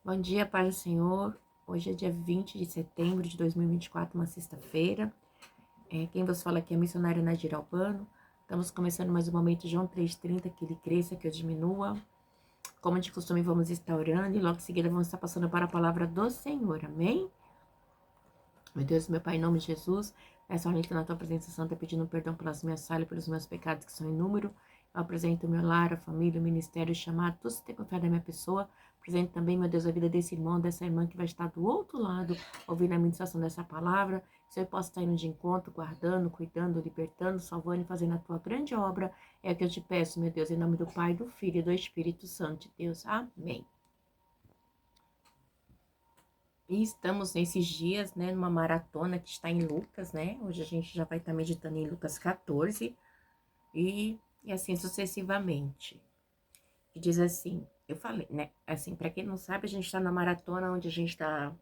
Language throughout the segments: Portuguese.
Bom dia, Pai do Senhor. Hoje é dia 20 de setembro de 2024, uma sexta-feira. Quem vos fala aqui é a missionária Nadir Albano. Estamos começando mais um momento, João 3,30, que ele cresça, que eu diminua. Como de costume, vamos estar orando e logo em seguida vamos estar passando para a palavra do Senhor. Amém? Meu Deus, meu Pai, em nome de Jesus, nessa hora que na tua presença santa, pedindo perdão pelas minhas falhas, pelos meus pecados que são em número. Eu apresento o meu lar, a família, o ministério, o chamado, tudo se tem confiado na minha pessoa. Apresento também, meu Deus, a vida desse irmão, dessa irmã que vai estar do outro lado, ouvindo a ministração dessa palavra. Se eu posso estar indo de encontro, guardando, cuidando, libertando, salvando e fazendo a tua grande obra, é o que eu te peço, meu Deus, em nome do Pai, do Filho e do Espírito Santo de Deus. Amém. E estamos nesses dias, né, numa maratona que está em Lucas, né? Hoje a gente já vai estar meditando em Lucas 14 e assim sucessivamente. E diz assim, eu falei, né? Assim, para quem não sabe, a gente está na maratona onde a gente está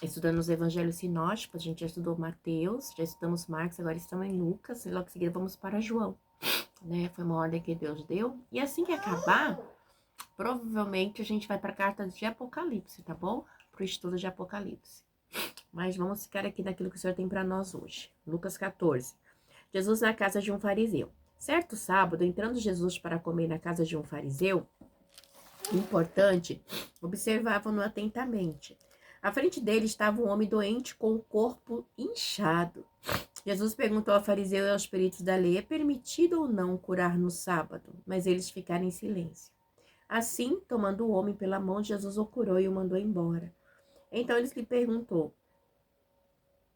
estudando os evangelhos sinóticos. A gente já estudou Mateus, já estudamos Marcos, agora estamos em Lucas e logo em seguida vamos para João, né? Foi uma ordem que Deus deu. E assim que acabar, provavelmente a gente vai para a carta de Apocalipse, tá bom? Para o estudo de Apocalipse. Mas vamos ficar aqui naquilo que o Senhor tem para nós hoje. Lucas 14. Jesus na casa de um fariseu. Certo sábado, entrando Jesus para comer na casa de um fariseu, importante, observavam-no atentamente. À frente dele estava um homem doente com o corpo inchado. Jesus perguntou ao fariseu e aos peritos da lei: é permitido ou não curar no sábado? Mas eles ficaram em silêncio. Assim, tomando o homem pela mão, Jesus o curou e o mandou embora. Então ele lhe perguntou: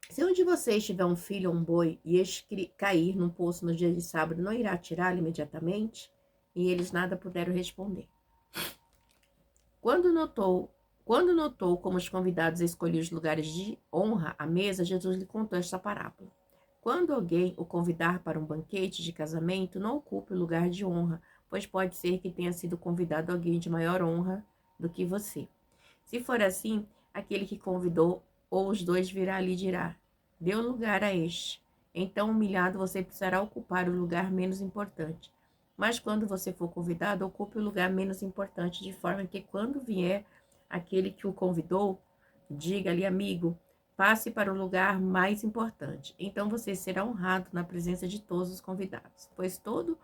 se um de vocês tiver um filho ou um boi e este cair num poço no dia de sábado, não irá tirá-lo imediatamente? E eles nada puderam responder. Quando notou como os convidados escolhiam os lugares de honra à mesa, Jesus lhe contou esta parábola. Quando alguém o convidar para um banquete de casamento, não ocupe o lugar de honra, pois pode ser que tenha sido convidado alguém de maior honra do que você. Se for assim, aquele que convidou ou os dois virá lhe dirá: deu lugar a este. Então, humilhado, você precisará ocupar o lugar menos importante. Mas quando você for convidado, ocupe o lugar menos importante, de forma que quando vier aquele que o convidou, diga-lhe: amigo, passe para o lugar mais importante. Então você será honrado na presença de todos os convidados, pois todo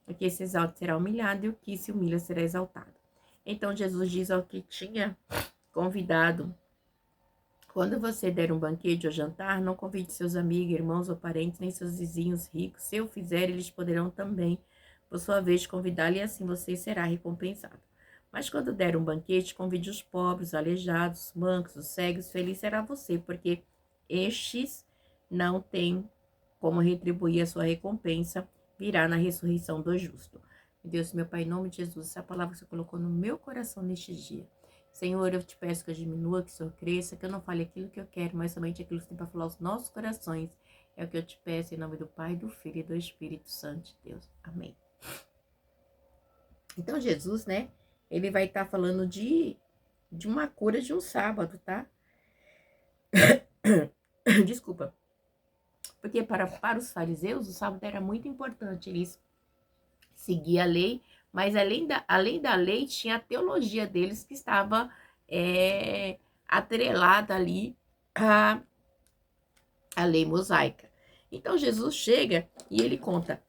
o que se exalta será humilhado e o que se humilha será exaltado. Então Jesus diz ao que tinha convidado: quando você der um banquete ou jantar, não convide seus amigos, irmãos ou parentes, nem seus vizinhos ricos. Se o fizer, eles poderão também, por sua vez, convidá-lo, e assim você será recompensado. Mas quando der um banquete, convide os pobres, os aleijados, os mancos, os cegos. Feliz será você, porque estes não têm como retribuir a sua recompensa, virá na ressurreição do justo. Deus, meu Pai, em nome de Jesus, essa palavra que você colocou no meu coração neste dia. Senhor, eu te peço que eu diminua, que o Senhor cresça, que eu não fale aquilo que eu quero, mas somente aquilo que tem para falar aos nossos corações. É o que eu te peço em nome do Pai, do Filho e do Espírito Santo de Deus. Amém. Então, Jesus, né, ele vai estar falando de uma cura de um sábado, tá? Desculpa. Porque para os fariseus, o sábado era muito importante. Eles seguiam a lei, mas além da lei, tinha a teologia deles que estava atrelada ali a lei mosaica. Então Jesus chega e ele conta,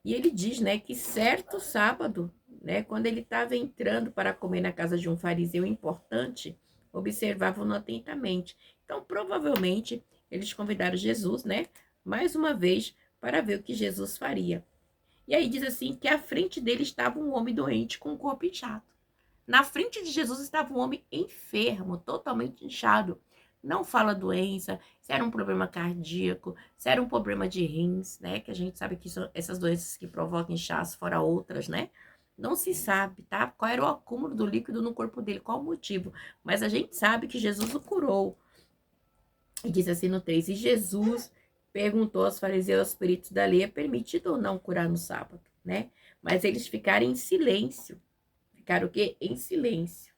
e ele diz, né, que certo sábado, né, quando ele estava entrando para comer na casa de um fariseu importante, observavam-no atentamente. Então, provavelmente, eles convidaram Jesus, né, mais uma vez, para ver o que Jesus faria. E aí diz assim, que à frente dele estava um homem doente com o corpo inchado. Na frente de Jesus estava um homem enfermo, totalmente inchado. Não fala doença, se era um problema cardíaco, se era um problema de rins, né? Que a gente sabe que são essas doenças que provocam inchaço, fora outras, né? Não se sabe, tá? Qual era o acúmulo do líquido no corpo dele, qual o motivo. Mas a gente sabe que Jesus o curou. E diz assim no 3, e Jesus perguntou aos fariseus, aos peritos da lei, é permitido ou não curar no sábado, né? Mas eles ficaram em silêncio. Ficaram o quê? Em silêncio.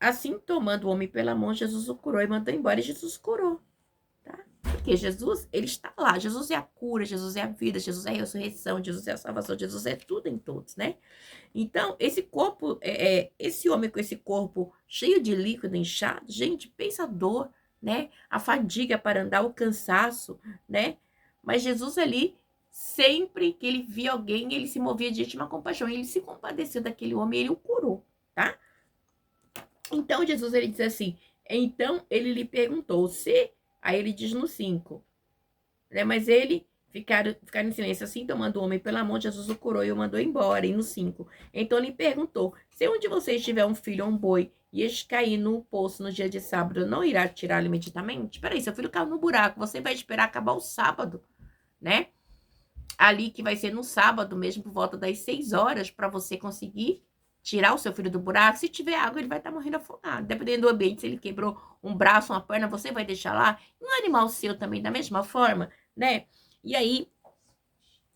Assim, tomando o homem pela mão, Jesus o curou e mandou embora. E Jesus curou, tá? Porque Jesus, ele está lá. Jesus é a cura, Jesus é a vida, Jesus é a ressurreição, Jesus é a salvação, Jesus é tudo em todos, né? Então, esse corpo, esse homem com esse corpo cheio de líquido inchado, gente, pensa a dor, né? A fadiga para andar, o cansaço, né? Mas Jesus ali, sempre que ele via alguém, ele se movia de íntima compaixão. Ele se compadeceu daquele homem, ele o curou, tá? Então, Jesus, ele diz assim, então ele lhe perguntou se... Aí ele diz no 5, né? Mas ele ficaram em silêncio assim, tomando o homem pela mão, Jesus o curou e o mandou embora. E no 5, então ele perguntou, se um de vocês tiver um filho ou um boi, e este cair no poço no dia de sábado, não irá tirá-lo imediatamente? Peraí, seu filho caiu no buraco, você vai esperar acabar o sábado, né? Ali que vai ser no sábado mesmo, por volta das 6 horas, para você conseguir tirar o seu filho do buraco. Se tiver água, ele vai estar morrendo afogado. Dependendo do ambiente, se ele quebrou um braço, uma perna, você vai deixar lá? E um animal seu também, da mesma forma, né? E aí,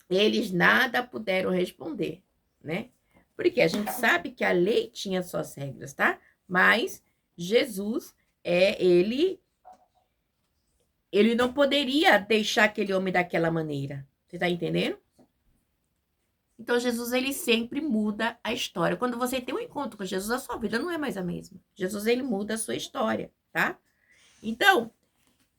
eles nada puderam responder, né? Porque a gente sabe que a lei tinha suas regras, tá? Mas Jesus, ele não poderia deixar aquele homem daquela maneira. Você tá entendendo? Então, Jesus, ele sempre muda a história. Quando você tem um encontro com Jesus, a sua vida não é mais a mesma. Jesus, ele muda a sua história, tá? Então,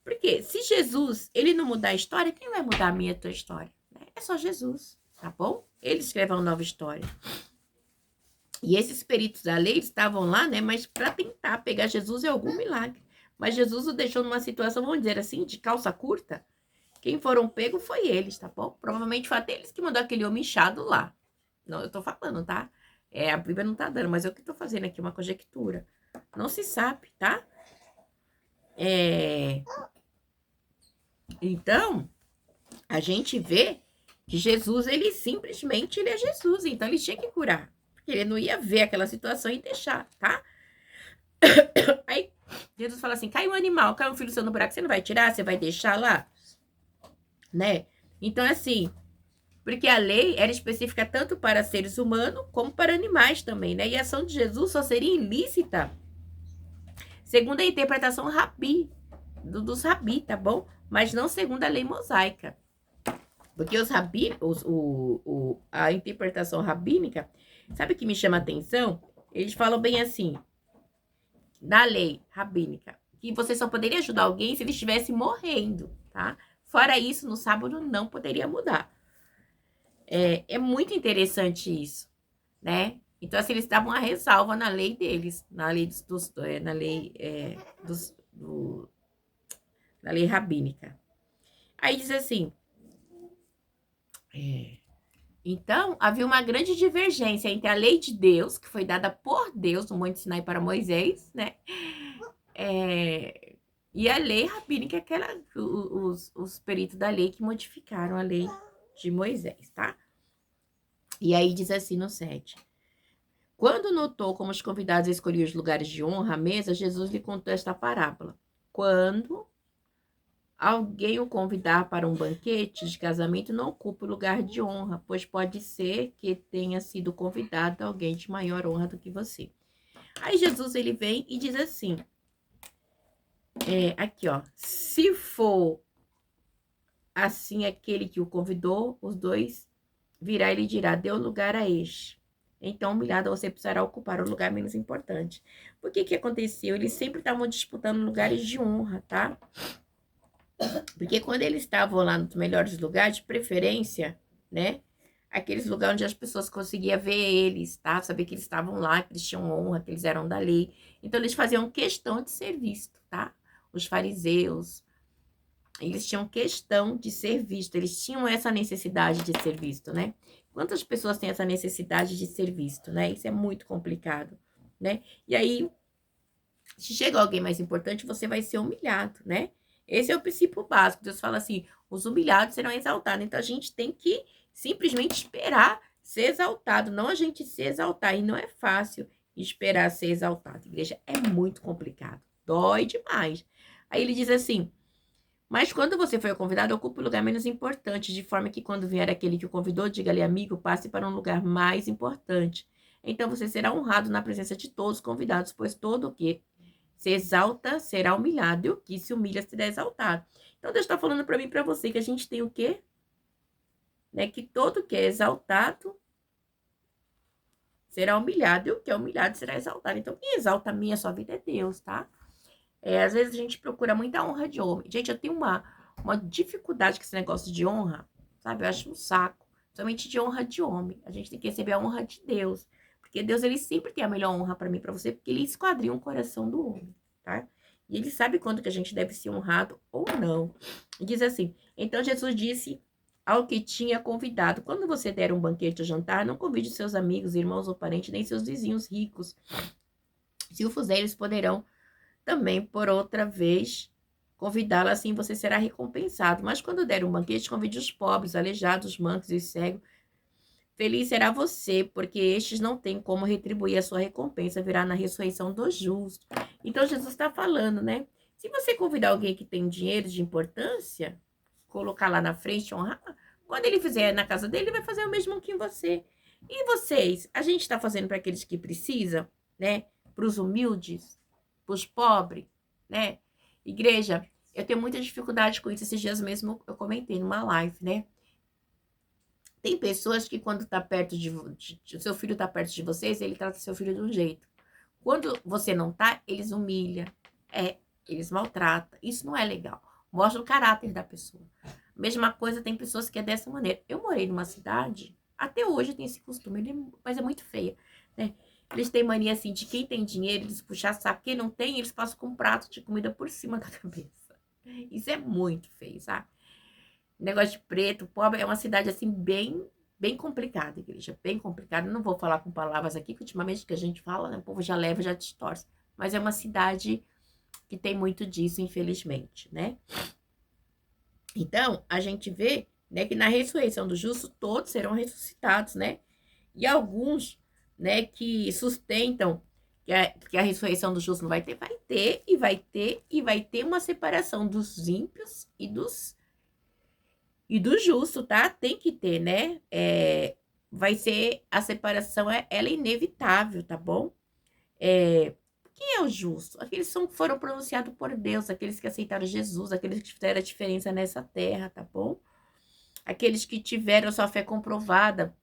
porque se Jesus, ele não mudar a história, quem vai mudar a minha e a tua história? É só Jesus, tá bom? Ele escreve uma nova história. E esses peritos da lei estavam lá, né? Mas para tentar pegar Jesus em algum milagre. Mas Jesus o deixou numa situação, vamos dizer assim, de calça curta. Quem foram pegos foi eles, tá bom? Provavelmente foi até eles que mandou aquele homem inchado lá. Não, eu tô falando, tá? A Bíblia não tá dando, mas eu que tô fazendo aqui uma conjectura. Não se sabe, tá? Então, a gente vê que Jesus, ele simplesmente, ele é Jesus. Então, ele tinha que curar. Porque ele não ia ver aquela situação e deixar, tá? Aí, Jesus fala assim, cai um animal, cai um filho seu no buraco, você não vai tirar? Você vai deixar lá? Né? Então, assim, porque a lei era específica tanto para seres humanos como para animais também, né? E a ação de Jesus só seria ilícita segundo a interpretação dos rabi, tá bom? Mas não segundo a lei mosaica. Porque os rabi, a interpretação rabínica, sabe o que me chama a atenção? Eles falam bem assim, na lei rabínica, que você só poderia ajudar alguém se ele estivesse morrendo, tá? Fora isso, no sábado não poderia mudar. É muito interessante isso, né? Então, assim, eles davam uma ressalva na lei deles, na lei na lei rabínica. Aí diz assim, então, havia uma grande divergência entre a lei de Deus, que foi dada por Deus no Monte Sinai para Moisés, né? E a lei rabínica, os peritos da lei que modificaram a lei de Moisés, tá? E aí diz assim no 7. Quando notou como os convidados escolhiam os lugares de honra à mesa, Jesus lhe contou esta parábola. Quando alguém o convidar para um banquete de casamento, não ocupe o lugar de honra, pois pode ser que tenha sido convidado alguém de maior honra do que você. Aí Jesus, ele vem e diz assim, aqui ó, se for assim aquele que o convidou, os dois virá e lhe dirá, dê o lugar a este. Então, humilhado, você precisará ocupar o lugar menos importante. Por que aconteceu? Eles sempre estavam disputando lugares de honra, tá? Porque quando eles estavam lá nos melhores lugares, de preferência, né? Aqueles lugares onde as pessoas conseguiam ver eles, tá? Saber que eles estavam lá, que eles tinham honra, que eles eram da lei. Então, eles faziam questão de ser vistos, tá? Os fariseus, eles tinham questão de ser vistos. Eles tinham essa necessidade de ser visto, né? Quantas pessoas têm essa necessidade de ser visto, né? Isso é muito complicado, né? E aí, se chega alguém mais importante, você vai ser humilhado, né? Esse é o princípio básico. Deus fala assim, os humilhados serão exaltados. Então, a gente tem que simplesmente esperar ser exaltado, não a gente se exaltar. E não é fácil esperar ser exaltado. Igreja, é muito complicado. Dói demais. Aí ele diz assim, mas quando você foi convidado, ocupe o lugar menos importante, de forma que quando vier aquele que o convidou, diga-lhe, amigo, passe para um lugar mais importante. Então você será honrado na presença de todos os convidados, pois todo o que se exalta, será humilhado, e o que se humilha será exaltado. Então, Deus está falando para mim e para você que a gente tem o quê? Né? Que todo que é exaltado será humilhado, e o que é humilhado será exaltado. Então, quem exalta a minha, a sua vida é Deus, tá? Às vezes a gente procura muita honra de homem. Gente, eu tenho uma dificuldade com esse negócio de honra, sabe? Eu acho um saco. Somente de honra de homem. A gente tem que receber a honra de Deus. Porque Deus, ele sempre tem a melhor honra para mim, para você, porque ele esquadrinha o coração do homem, tá? E ele sabe quando que a gente deve ser honrado ou não. E diz assim: então Jesus disse ao que tinha convidado: quando você der um banquete ou jantar, não convide seus amigos, irmãos ou parentes, nem seus vizinhos ricos. Se o fizer, eles poderão também, por outra vez, convidá-la, assim você será recompensado. Mas quando der um banquete, convide os pobres, aleijados, mancos e cegos. Feliz será você, porque estes não têm como retribuir a sua recompensa, virá na ressurreição do justo. Então, Jesus está falando, né? Se você convidar alguém que tem dinheiro de importância, colocar lá na frente, honrar, quando ele fizer na casa dele, ele vai fazer o mesmo que em você. E vocês? A gente está fazendo para aqueles que precisam, né? Para os humildes, para os pobres, né? Igreja, eu tenho muita dificuldade com isso. Esses dias mesmo eu comentei numa live, né? Tem pessoas que quando tá perto o seu filho tá perto de vocês, ele trata seu filho de um jeito. Quando você não tá, eles humilham, eles maltratam. Isso não é legal. Mostra o caráter da pessoa. Mesma coisa, tem pessoas que é dessa maneira. Eu morei numa cidade, até hoje tem esse costume, mas é muito feia, né? Eles têm mania assim de quem tem dinheiro, eles puxar saco. Quem não tem, eles passam com um prato de comida por cima da cabeça. Isso é muito feio, sabe? Negócio de preto, pobre, é uma cidade assim bem complicada, igreja, bem complicada. Não vou falar com palavras aqui, que ultimamente que a gente fala, né, o povo já leva, já distorce. Mas é uma cidade que tem muito disso, infelizmente, né? Então, a gente vê, né, que na ressurreição do justo, todos serão ressuscitados, né? E alguns, né, que sustentam que a ressurreição do justo não vai ter, vai ter uma separação dos ímpios e do justo, tá? Tem que ter, né? Vai ser a separação, ela é inevitável, tá bom? Quem é o justo? Aqueles que foram pronunciados por Deus, aqueles que aceitaram Jesus, aqueles que fizeram a diferença nessa terra, tá bom? Aqueles que tiveram sua fé comprovada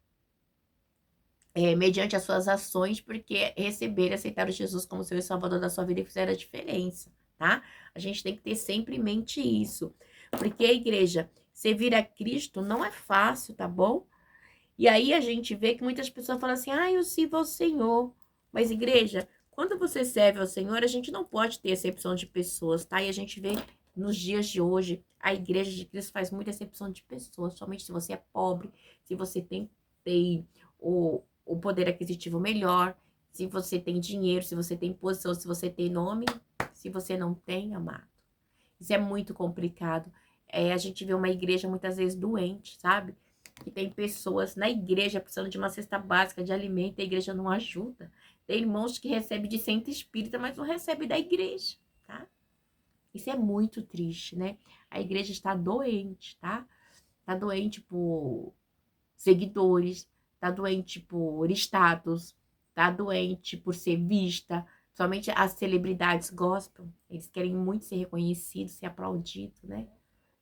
mediante as suas ações, porque receberam e aceitaram Jesus como seu Salvador da sua vida e fizeram a diferença, tá? A gente tem que ter sempre em mente isso. Porque a igreja, servir a Cristo não é fácil, tá bom? E aí a gente vê que muitas pessoas falam assim, eu sirvo ao Senhor. Mas igreja, quando você serve ao Senhor, a gente não pode ter exceção de pessoas, tá? E a gente vê nos dias de hoje, a igreja de Cristo faz muita exceção de pessoas, somente se você é pobre, se você tem o poder aquisitivo melhor, se você tem dinheiro, se você tem posição, se você tem nome, se você não tem, amado. Isso é muito complicado. A gente vê uma igreja muitas vezes doente, sabe? Que tem pessoas na igreja precisando de uma cesta básica de alimento e a igreja não ajuda. Tem irmãos que recebem de centro espírita, mas não recebem da igreja, tá? Isso é muito triste, né? A igreja está doente, tá? Está doente por seguidores, tá doente por status, tá doente por ser vista. Somente as celebridades gostam. Eles querem muito ser reconhecidos, ser aplaudidos, né?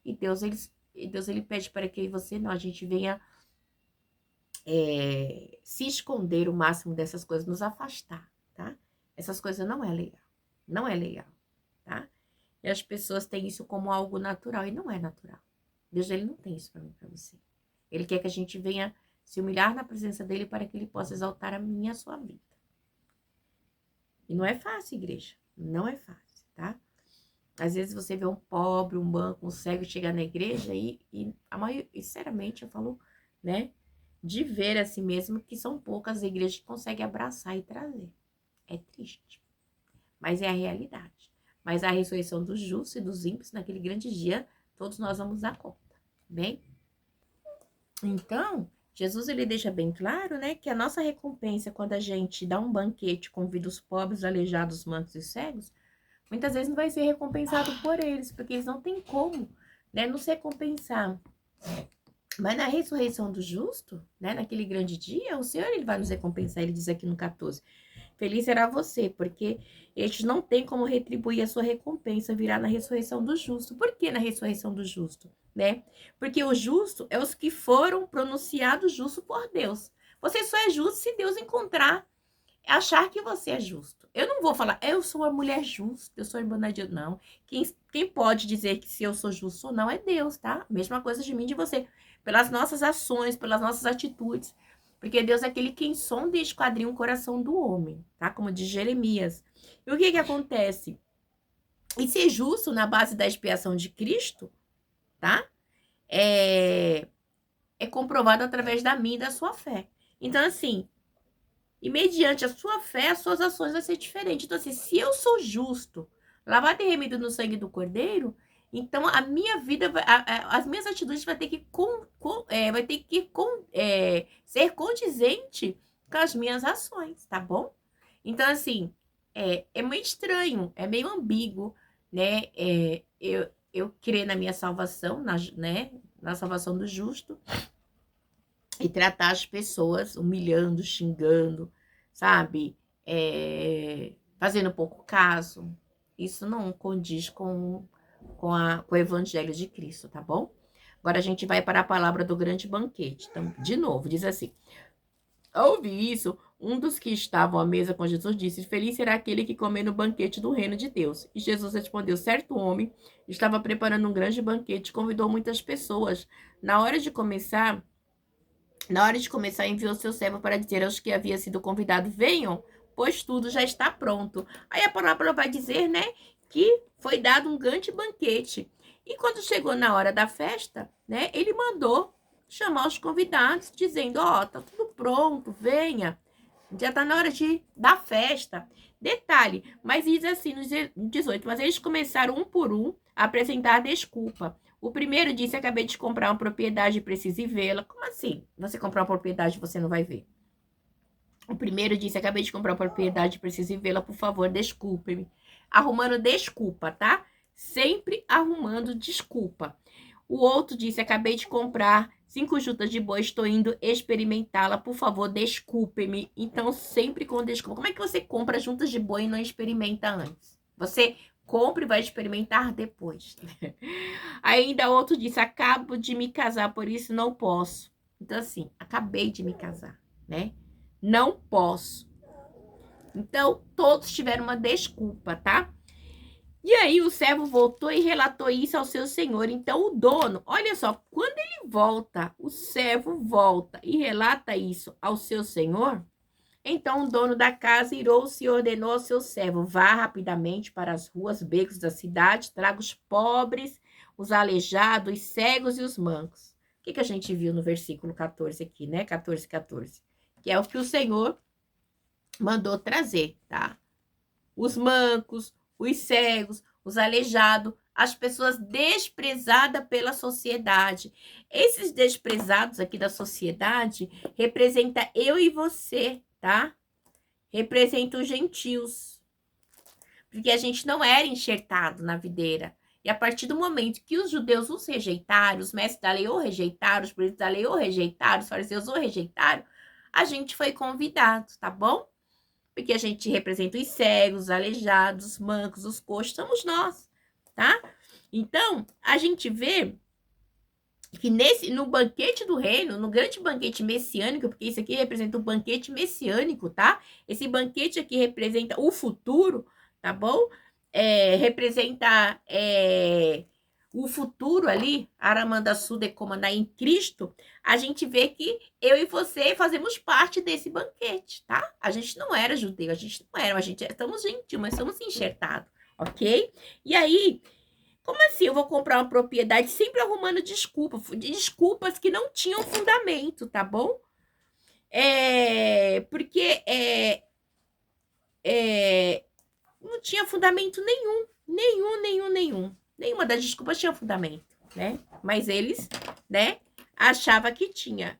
E Deus, ele pede para que você, não, a gente venha se esconder o máximo dessas coisas, nos afastar, tá? Essas coisas não é legal. Não é legal, tá? E as pessoas têm isso como algo natural, e não é natural. Deus, ele não tem isso para mim, para você. Ele quer que a gente venha se humilhar na presença dele para que ele possa exaltar a minha e a sua vida. E não é fácil, igreja. Não é fácil, tá? Às vezes você vê um pobre, um banco, um cego chegar na igreja e a maioria, sinceramente, eu falo, né? De ver assim mesmo que são poucas igrejas que conseguem abraçar e trazer. É triste. Mas é a realidade. Mas a ressurreição dos justos e dos ímpios naquele grande dia, todos nós vamos dar conta. Bem? Então, Jesus ele deixa bem claro, né, que a nossa recompensa quando a gente dá um banquete, convida os pobres, aleijados, mancos e cegos, muitas vezes não vai ser recompensado por eles, porque eles não têm como, né, nos recompensar. Mas na ressurreição do justo, né, naquele grande dia, o Senhor ele vai nos recompensar, ele diz aqui no 14, Feliz será você, porque eles não têm como retribuir a sua recompensa, virá na ressurreição do justo. Por que na ressurreição do justo? Né? Porque o justo é os que foram pronunciados justos por Deus. Você só é justo se Deus achar que você é justo. Eu não vou falar, eu sou uma mulher justa, eu sou irmã de Deus. Não. Quem pode dizer que se eu sou justo ou não é Deus, tá? Mesma coisa de mim e de você. Pelas nossas ações, pelas nossas atitudes. Porque Deus é aquele quem sonda e esquadrinha o coração do homem, tá? Como diz Jeremias. E o que acontece? E ser justo na base da expiação de Cristo, tá? É comprovado através da minha e da sua fé. Então, assim, e mediante a sua fé, as suas ações vão ser diferentes. Então, assim, se eu sou justo, lavado e remido no sangue do Cordeiro, então a minha vida, as minhas atitudes vai ter que, ser condizente com as minhas ações, tá bom? Então, assim, é meio estranho, é meio ambíguo, né? Eu crer na minha salvação, né? Na salvação do justo, e tratar as pessoas humilhando, xingando, sabe? Fazendo pouco caso. Isso não condiz com o evangelho de Cristo, tá bom? Agora a gente vai para a palavra do grande banquete. Então, de novo, diz assim: ao ouvir isso, um dos que estavam à mesa com Jesus disse: feliz será aquele que comer no banquete do reino de Deus. E Jesus respondeu: certo homem estava preparando um grande banquete e convidou muitas pessoas. Na hora de começar, enviou seu servo para dizer aos que havia sido convidado: venham, pois tudo já está pronto. Aí a palavra vai dizer, né, que foi dado um grande banquete. E quando chegou na hora da festa, né, ele mandou chamar os convidados, dizendo: ó, tá tudo pronto, venha. Já tá na hora da festa. Detalhe, mas diz assim no 18, mas eles começaram um por um a apresentar desculpa. O primeiro disse: acabei de comprar uma propriedade e preciso ir vê-la. Como assim? Você comprou uma propriedade e você não vai ver? O primeiro disse: acabei de comprar uma propriedade e preciso ir vê-la, por favor, desculpe-me. Arrumando desculpa, tá? Sempre arrumando desculpa. O outro disse: acabei de comprar 5 juntas de boi, estou indo experimentá-la, por favor, desculpe-me. Então, sempre com desculpa. Como é que você compra juntas de boi e não experimenta antes? Você compra e vai experimentar depois. Ainda outro disse: acabo de me casar, por isso não posso. Então, assim, acabei de me casar, né? Não posso. Então, todos tiveram uma desculpa, tá? E aí o servo voltou e relatou isso ao seu senhor. Então o dono, olha só, quando ele volta, o servo volta e relata isso ao seu senhor, então o dono da casa irou-se e ordenou ao seu servo: vá rapidamente para as ruas, becos da cidade, traga os pobres, os aleijados, os cegos e os mancos. O que a gente viu no versículo 14 aqui, né? 14. Que é o que o Senhor mandou trazer, tá? Os mancos, os cegos, os aleijados, as pessoas desprezadas pela sociedade. Esses desprezados aqui da sociedade representa eu e você, tá? Representa os gentios. Porque a gente não era enxertado na videira. E a partir do momento que os judeus os rejeitaram, os mestres da lei o rejeitaram, os príncipes da lei o rejeitaram, os fariseus o rejeitaram, a gente foi convidado, tá bom? Porque a gente representa os cegos, os aleijados, os mancos, os coxos, somos nós, tá? Então, a gente vê que no banquete do reino, no grande banquete messiânico, porque isso aqui representa o banquete messiânico, tá? Esse banquete aqui representa o futuro, tá bom? Representa o futuro ali, Aramanda Suda comandar em Cristo. A gente vê que eu e você fazemos parte desse banquete, tá? A gente não era judeu, a gente não era, estamos gentil, mas somos enxertados, ok? E aí, como assim eu vou comprar uma propriedade sempre arrumando desculpas que não tinham fundamento, tá bom? Porque não tinha fundamento nenhum. Nenhuma das desculpas tinha fundamento, né? Mas eles, né, achavam que tinha.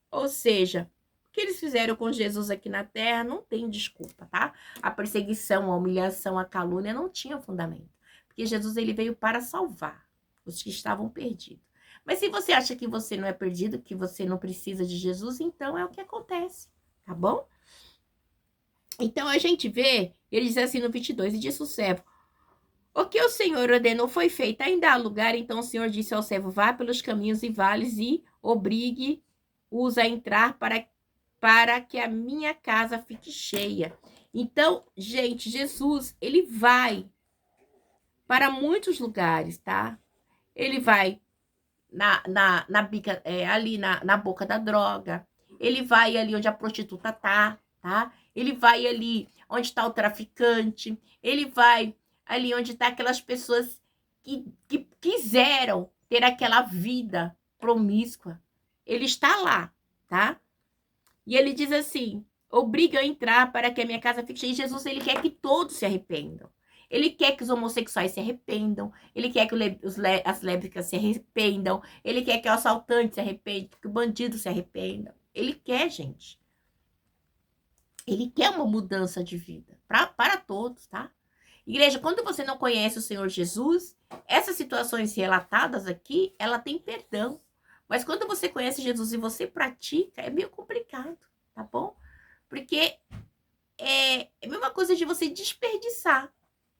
Ou seja, o que eles fizeram com Jesus aqui na terra não tem desculpa, tá? A perseguição, a humilhação, a calúnia não tinha fundamento. Porque Jesus, ele veio para salvar os que estavam perdidos. Mas se você acha que você não é perdido, que você não precisa de Jesus, então é o que acontece, tá bom? Então, a gente vê, ele diz assim no 22, e disse o servo, o que o Senhor ordenou foi feito, ainda há lugar, então o Senhor disse ao servo, vá pelos caminhos e vales e obrigue-os a entrar para que a minha casa fique cheia. Então, gente, Jesus, ele vai para muitos lugares, tá? Ele vai na bica, ali na boca da droga. Ele vai ali onde a prostituta tá? Ele vai ali onde está o traficante. Ele vai ali onde está aquelas pessoas que quiseram ter aquela vida promíscua. Ele está lá, tá? E ele diz assim, obriga a entrar para que a minha casa fique cheia. E Jesus, ele quer que todos se arrependam. Ele quer que os homossexuais se arrependam. Ele quer que as lésbicas se arrependam. Ele quer que o assaltante se arrependa, que o bandido se arrependa. Ele quer, gente. Ele quer uma mudança de vida para todos, tá? Igreja, quando você não conhece o Senhor Jesus, essas situações relatadas aqui, ela tem perdão. Mas quando você conhece Jesus e você pratica, é meio complicado, tá bom? Porque é a mesma coisa de você desperdiçar,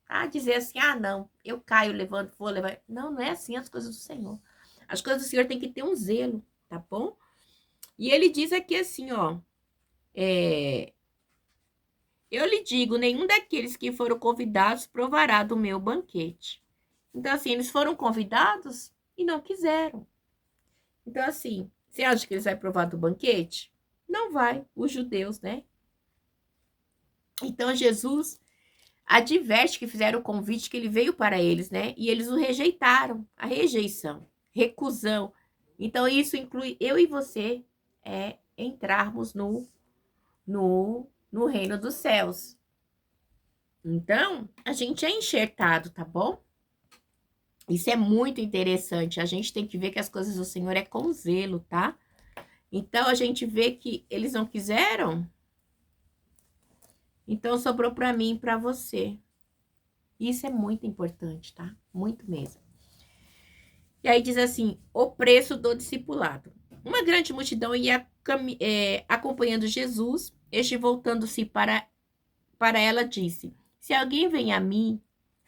tá? Dizer assim, ah, não, eu caio, levanto, vou levar. Não, não é assim as coisas do Senhor. As coisas do Senhor tem que ter um zelo, tá bom? E ele diz aqui assim, ó, eu lhe digo, nenhum daqueles que foram convidados provará do meu banquete. Então, assim, eles foram convidados e não quiseram. Então, assim, você acha que eles vão provar do banquete? Não vai, os judeus, né? Então, Jesus adverte que fizeram o convite, que ele veio para eles, né? E eles o rejeitaram, a rejeição, recusão. Então, isso inclui eu e você entrarmos no reino dos céus. Então, a gente é enxertado, tá bom? Isso é muito interessante. A gente tem que ver que as coisas do Senhor é com zelo, tá? Então, a gente vê que eles não quiseram. Então, sobrou para mim e para você. Isso é muito importante, tá? Muito mesmo. E aí diz assim, o preço do discipulado. Uma grande multidão ia acompanhando Jesus. Este, voltando-se para ela, disse, se alguém vem a mim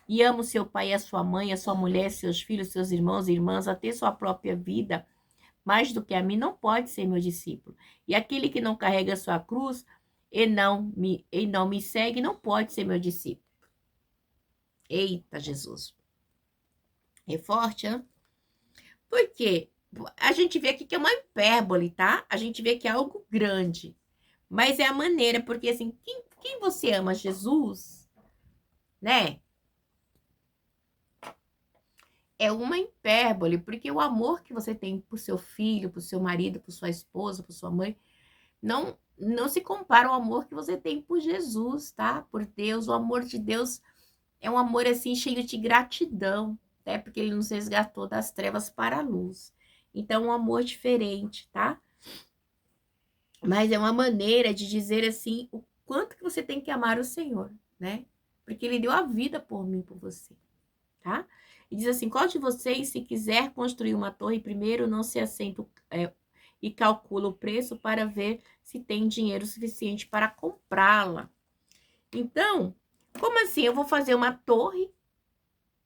e ama o seu pai, a sua mãe, a sua mulher, seus filhos, seus irmãos e irmãs, até sua própria vida, mais do que a mim, não pode ser meu discípulo. E aquele que não carrega a sua cruz e não me segue, não pode ser meu discípulo. Eita, Jesus. É forte, hein? Por quê? A gente vê aqui que é uma hipérbole, tá? A gente vê que é algo grande. Mas é a maneira, porque assim, quem você ama? Jesus, né? É uma hipérbole, porque o amor que você tem por seu filho, por seu marido, por sua esposa, por sua mãe, não se compara ao amor que você tem por Jesus, tá? Por Deus. O amor de Deus é um amor assim cheio de gratidão, né? Porque ele nos resgatou das trevas para a luz. Então, um amor diferente, tá? Mas é uma maneira de dizer assim o quanto que você tem que amar o Senhor, né? Porque ele deu a vida por mim, por você, tá? E diz assim, qual de vocês, se quiser construir uma torre, primeiro não se assenta e calcula o preço para ver se tem dinheiro suficiente para comprá-la. Então, como assim? Eu vou fazer uma torre,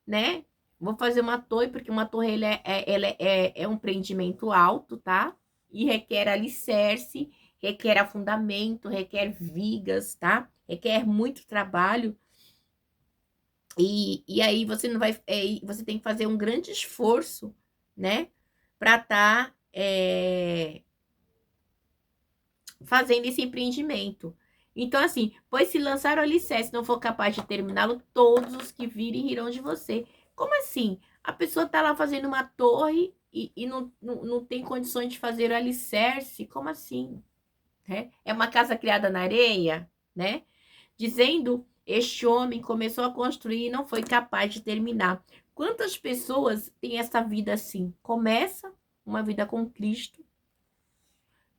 né? Vou fazer uma torre, porque uma torre ela é um empreendimento alto, tá? E requer alicerce, requer afundamento, requer vigas, tá? Requer muito trabalho. E aí você não vai. Você tem que fazer um grande esforço, né? Para estar fazendo esse empreendimento. Então, assim, pois se lançar o alicerce não for capaz de terminá-lo, todos os que virem irão de você. Como assim? A pessoa está lá fazendo uma torre e não tem condições de fazer o alicerce? Como assim? É uma casa criada na areia, né? Dizendo, este homem começou a construir e não foi capaz de terminar. Quantas pessoas têm essa vida assim? Começa uma vida com Cristo,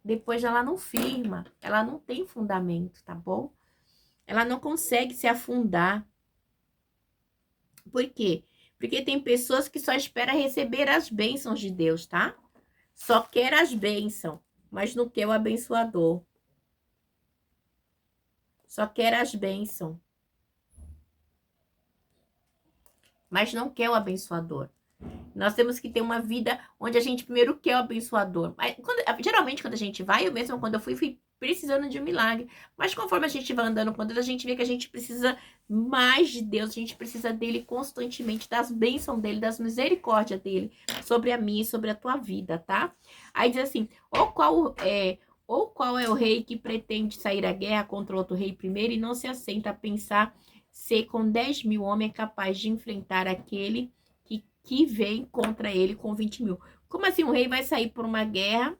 depois ela não firma, ela não tem fundamento, tá bom? Ela não consegue se afundar. Por quê? Porque tem pessoas que só esperam receber as bênçãos de Deus, tá? Só quer as bênçãos, mas não quer o abençoador. só quer as bênçãos, mas não quer o abençoador. Nós temos que ter uma vida onde a gente primeiro quer o abençoador. Mas geralmente quando a gente vai, eu mesma quando eu fui precisando de um milagre. Mas conforme a gente vai andando com Deus, a gente vê que a gente precisa mais de Deus, a gente precisa dele constantemente, das bênçãos dele, das misericórdias dele sobre a minha e sobre a tua vida, tá? Aí diz assim, ou qual é o rei que pretende sair à guerra contra outro rei primeiro e não se assenta a pensar se com 10.000 homens é capaz de enfrentar aquele que vem contra ele com 20 mil. Como assim um rei vai sair por uma guerra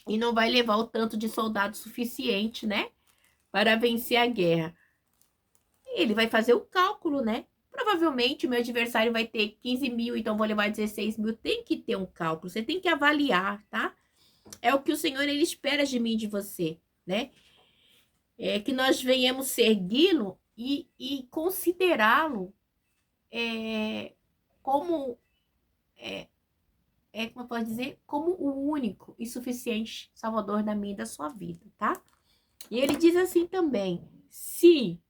e não vai levar o tanto de soldados suficiente, né? Para vencer a guerra? Ele vai fazer o cálculo, né? Provavelmente o meu adversário vai ter 15 mil, então vou levar 16 mil. Tem que ter um cálculo, você tem que avaliar, tá? É o que o Senhor ele espera de mim e de você, né? É que nós venhamos segui-lo e considerá-lo como como eu posso dizer, como o único e suficiente Salvador da minha e da sua vida, tá? E ele diz assim também, se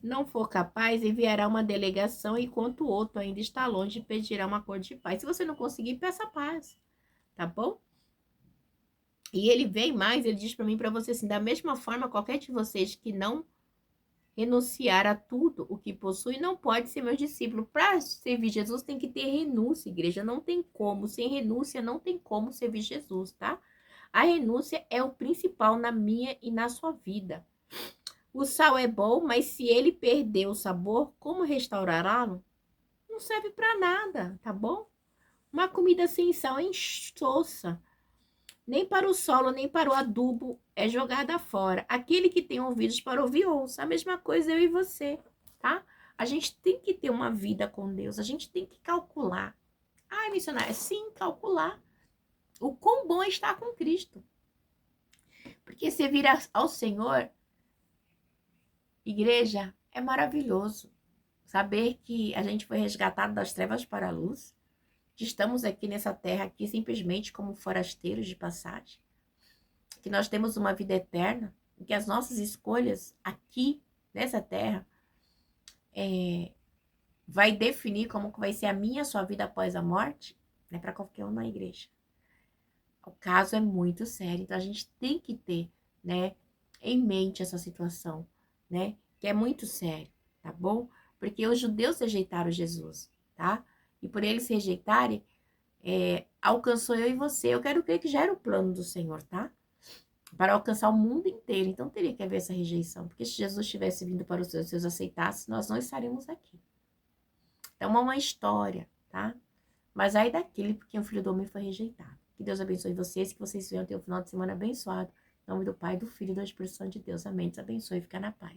não for capaz, enviará uma delegação enquanto o outro ainda está longe, pedirá um acordo de paz. Se você não conseguir, peça paz, tá bom? E ele vem mais, ele diz para mim, para você assim, da mesma forma, qualquer de vocês que não renunciar a tudo o que possui, não pode ser meu discípulo. Para servir Jesus tem que ter renúncia, igreja. Não tem como. Sem renúncia não tem como servir Jesus, tá? A renúncia é o principal na minha e na sua vida. O sal é bom, mas se ele perder o sabor, como restaurá-lo? Não serve para nada, tá bom? Uma comida sem sal é insossa. Nem para o solo, nem para o adubo é jogada fora. Aquele que tem ouvidos para ouvir, ouça. A mesma coisa eu e você, tá? A gente tem que ter uma vida com Deus. A gente tem que calcular. Ai, missionária, sim, calcular. O quão bom é estar com Cristo. Porque servir ao Senhor, igreja, é maravilhoso. Saber que a gente foi resgatado das trevas para a luz. Que estamos aqui nessa terra, aqui simplesmente como forasteiros de passagem. Que nós temos uma vida eterna, que as nossas escolhas aqui nessa terra vai definir como que vai ser a minha, a sua vida após a morte, não é para qualquer um na igreja. O caso é muito sério, então a gente tem que ter, né, em mente essa situação, né, que é muito sério, tá bom? Porque os judeus rejeitaram Jesus, tá? E por eles rejeitarem, alcançou eu e você. Eu quero crer que já era o plano do Senhor, tá? Para alcançar o mundo inteiro. Então teria que haver essa rejeição, porque se Jesus tivesse vindo para os seus aceitassem, nós não estaríamos aqui. Então é uma história, tá? Mas aí daquele porque o filho do homem foi rejeitado. Que Deus abençoe vocês, que vocês venham ter um final de semana abençoado. Em nome do Pai, do Filho e do Espírito Santo de Deus. Amém. Deus abençoe e fica na paz.